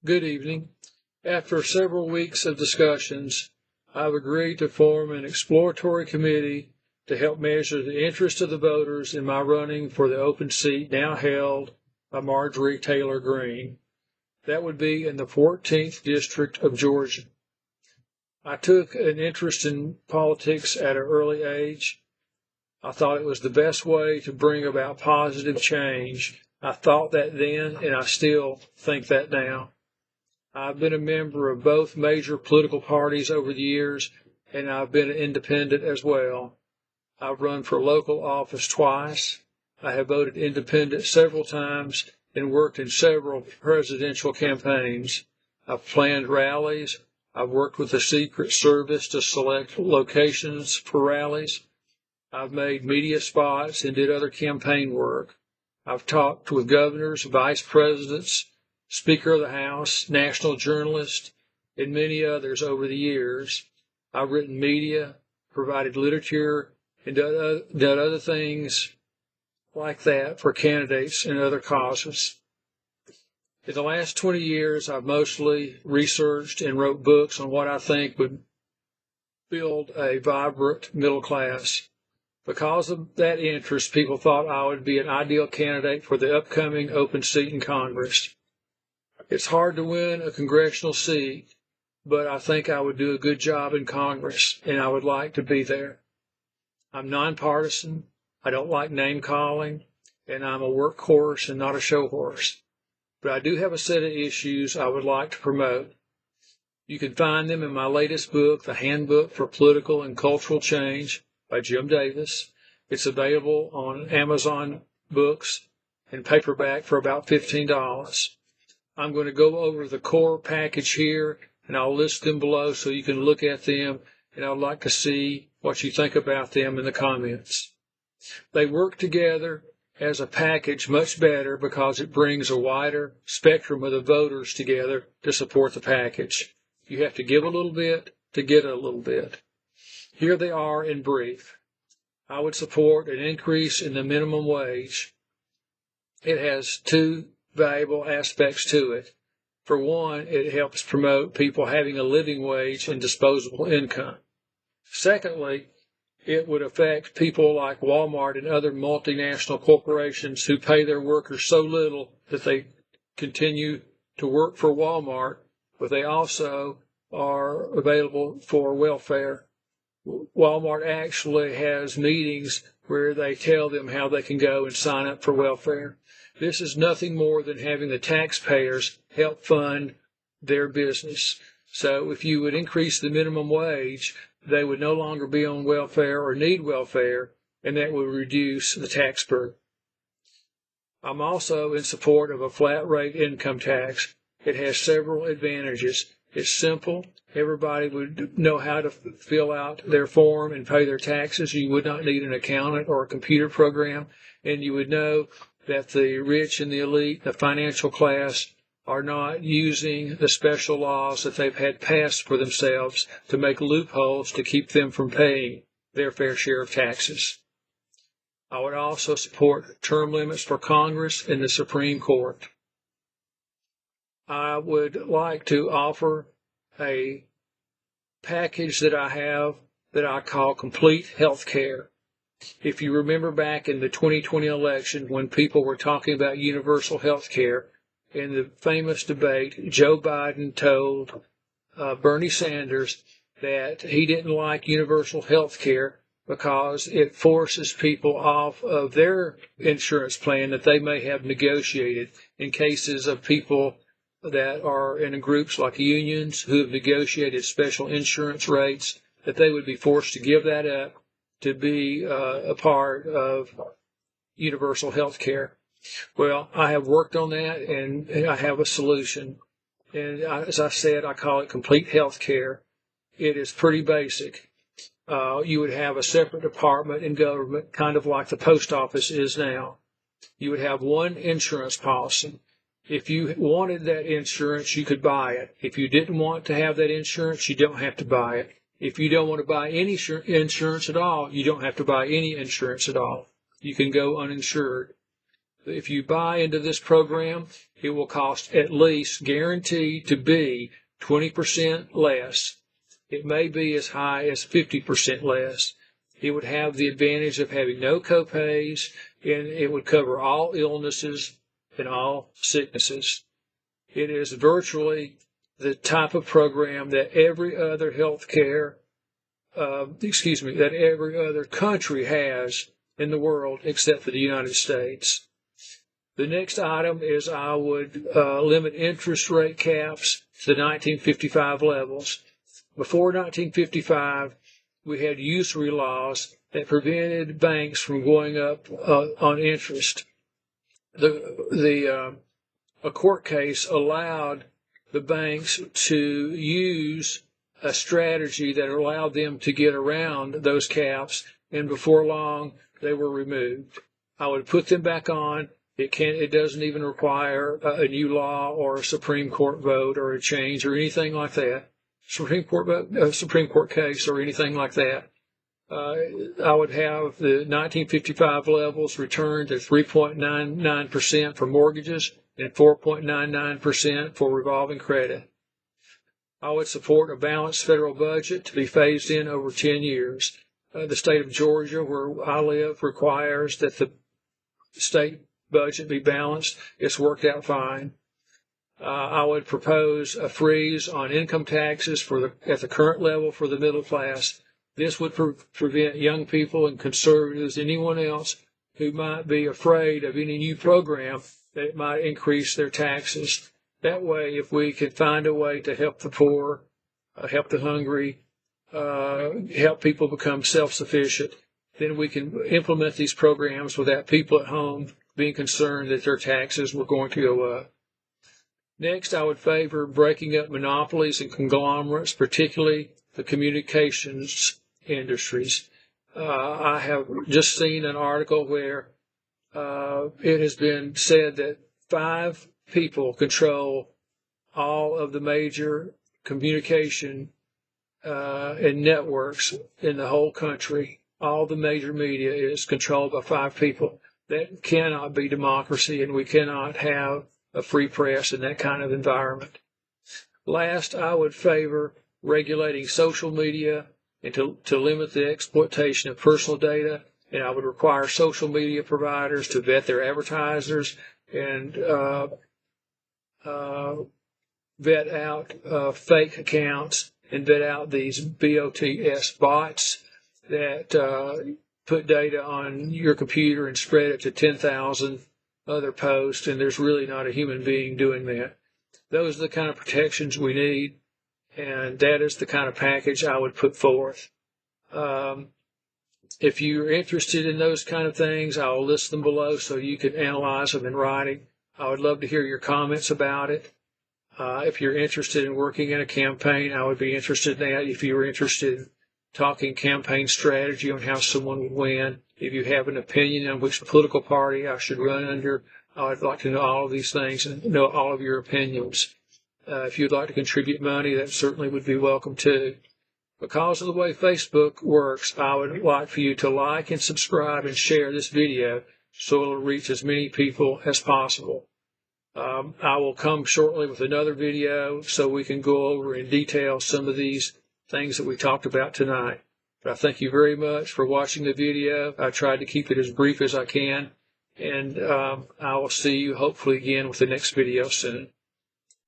Good evening. After several weeks of discussions, I've agreed to form an exploratory committee to help measure the interest of the voters in my running for the open seat now held by Marjorie Taylor Greene. That would be in the 14th District of Georgia. I took an interest in politics at an early age. I thought it was the best way to bring about positive change. I thought that then, and I still think that now. I've been a member of both major political parties over the years, and I've been an independent as well. I've run for local office twice. I have voted independent several times and worked in several presidential campaigns. I've planned rallies. I've worked with the Secret Service to select locations for rallies. I've made media spots and did other campaign work. I've talked with governors, vice presidents, Speaker of the House, national journalists, and many others over the years. I've written media, provided literature, and done other things like that for candidates and other causes. In the last 20 years, I've mostly researched and wrote books on what I think would build a vibrant middle class. Because of that interest, people thought I would be an ideal candidate for the upcoming open seat in Congress. It's hard to win a congressional seat, but I think I would do a good job in Congress, and I would like to be there. I'm nonpartisan. I don't like name-calling, and I'm a workhorse and not a show horse. But I do have a set of issues I would like to promote. You can find them in my latest book, The Handbook for Political and Cultural Change by Jim Davis. It's available on Amazon Books and paperback for about $15. I'm going to go over the core package here, and I'll list them below so you can look at them, and I'd like to see what you think about them in the comments. They work together as a package much better because it brings a wider spectrum of the voters together to support the package. You have to give a little bit to get a little bit. Here they are in brief. I would support an increase in the minimum wage. It has two valuable aspects to it. For one, it helps promote people having a living wage and disposable income. Secondly, it would affect people like Walmart and other multinational corporations who pay their workers so little that they continue to work for Walmart, but they also are available for welfare. Walmart actually has meetings where they tell them how they can go and sign up for welfare. This is nothing more than having the taxpayers help fund their business. So if you would increase the minimum wage, they would no longer be on welfare or need welfare, and that would reduce the tax burden. I'm also in support of a flat rate income tax. It has several advantages. It's simple. Everybody would know how to fill out their form and pay their taxes. You would not need an accountant or a computer program, and you would know that the rich and the elite, the financial class, are not using the special laws that they've had passed for themselves to make loopholes to keep them from paying their fair share of taxes. I would also support term limits for Congress and the Supreme Court. I would like to offer a package that I have that I call complete health care. If you remember back in the 2020 election when people were talking about universal health care, in the famous debate, Joe Biden told Bernie Sanders that he didn't like universal health care because it forces people off of their insurance plan that they may have negotiated in cases of people that are in groups like unions who have negotiated special insurance rates, that they would be forced to give that up to be a part of universal health care. Well, I have worked on that, and I have a solution. And as I said, I call it complete health care. It is pretty basic. You would have a separate department in government, kind of like the post office is now. You would have one insurance policy. If you wanted that insurance, you could buy it. If you didn't want to have that insurance, you don't have to buy it. If you don't want to buy any insurance at all, you don't have to buy any insurance at all. You can go uninsured. If you buy into this program, it will cost at least guaranteed to be 20% less. It may be as high as 50% less. It would have the advantage of having no copays, and it would cover all illnesses and all sicknesses. It is virtually the type of program that every other that every other country has in the world except for the United States. The next item is I would limit interest rate caps to the 1955 levels. Before 1955, we had usury laws that prevented banks from going up on interest. A court case allowed the banks to use a strategy that allowed them to get around those caps, and before long, they were removed. I would put them back on. It doesn't even require a new law or a Supreme Court vote or a change or anything like that. Supreme Court case or anything like that. I would have the 1955 levels returned to 3.99% for mortgages and 4.99% for revolving credit. I would support a balanced federal budget to be phased in over 10 years. The state of Georgia, where I live, requires that the state budget be balanced. It's worked out fine. I would propose a freeze on income taxes at the current level for the middle class. This would prevent young people and conservatives, anyone else who might be afraid of any new program that might increase their taxes. That way, if we can find a way to help the poor, help the hungry, help people become self-sufficient, then we can implement these programs without people at home being concerned that their taxes were going to go up. Next, I would favor breaking up monopolies and conglomerates, particularly the communications industries. I have just seen an article where it has been said that 5 people control all of the major communication and networks in the whole country. All the major media is controlled by 5 people. That cannot be democracy, and we cannot have a free press in that kind of environment. Last, I would favor regulating social media and to limit the exploitation of personal data, and I would require social media providers to vet their advertisers and vet out fake accounts and vet out these bots that put data on your computer and spread it to 10,000 other posts, and there's really not a human being doing that. Those are the kind of protections we need, and that is the kind of package I would put forth. If you're interested in those kind of things, I'll list them below so you can analyze them in writing. I would love to hear your comments about it. If you're interested in working in a campaign, I would be interested in that. If you're interested in talking campaign strategy on how someone would win, if you have an opinion on which political party I should run under, I'd like to know all of these things and know all of your opinions. If you'd like to contribute money, that certainly would be welcome too. Because of the way Facebook works, I would like for you to like and subscribe and share this video so it'll reach as many people as possible. I will come shortly with another video so we can go over in detail some of these things that we talked about tonight. But I thank you very much for watching the video. I tried to keep it as brief as I can, and I will see you hopefully again with the next video soon.